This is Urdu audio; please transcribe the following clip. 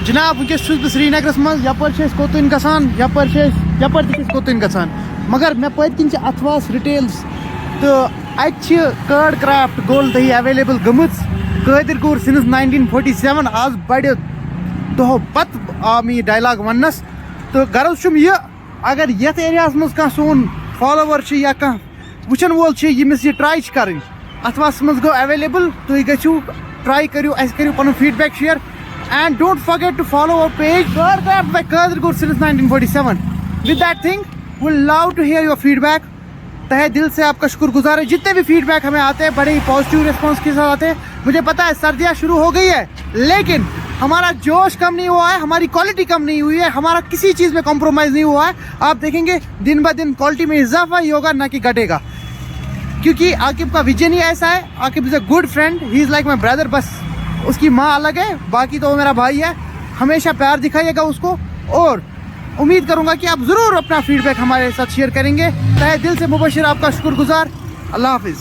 جناب ونکس بہ سری نگرس مز یپر کوتن گژھان یپر کوتن گژھان مگر مے پت کن اتھواس ریٹیلز تو اتہ کارڈ کرافٹ گولڈ دہی اویلیبل گمٕژ قٲدِر کوٗر سِنس 1947 آز بڑِ دۄہو پتہٕ آو مےٚ یہِ ڈایلاگ وننس تو غرض چھُم یہِ اگر یتھ ایریاہس منٛز کانٛہہ سون فالوور چھُ یا کانٛہہ وٕچھن وول چھُ ییٚمِس یہِ ٹراے چھِ کرٕنۍ اتھواس منٛز گوٚو اویلیبل تُہۍ گٔژھِو ٹراے کٔرِو اسہِ کٔرِو پنُن feedback share and don't forget to follow our page Card Craft by قٲدِر کوٗر since 1947 with that thing we love to hear your feedback تہ دل سے آپ کا شکر گزار ہے جتنے بھی فیڈ بیک ہمیں آتے ہیں بڑے ہی پازیٹیو ریسپانس کے ساتھ آتے ہیں مجھے پتا ہے سردیاں شروع ہو گئی ہے لیکن ہمارا جوش کم نہیں ہوا ہے ہماری کوالٹی کم نہیں ہوئی ہے ہمارا کسی چیز میں کمپرومائز نہیں ہوا ہے آپ دیکھیں گے دن بہ دن کوالٹی میں اضافہ ہی ہوگا نہ کہ گھٹے گا کیونکہ عاقب کا ویژن ہی ایسا ہے Aqib is a good friend he is like my brother بس اس کی ماں الگ ہے باقی تو وہ میرا بھائی ہے ہمیشہ پیار دکھائیے گا اس کو اور امید کروں گا کہ آپ ضرور اپنا فیڈ بیک ہمارے ساتھ شیئر کریں گے تہ دل سے مبشر آپ کا شکر گزار اللہ حافظ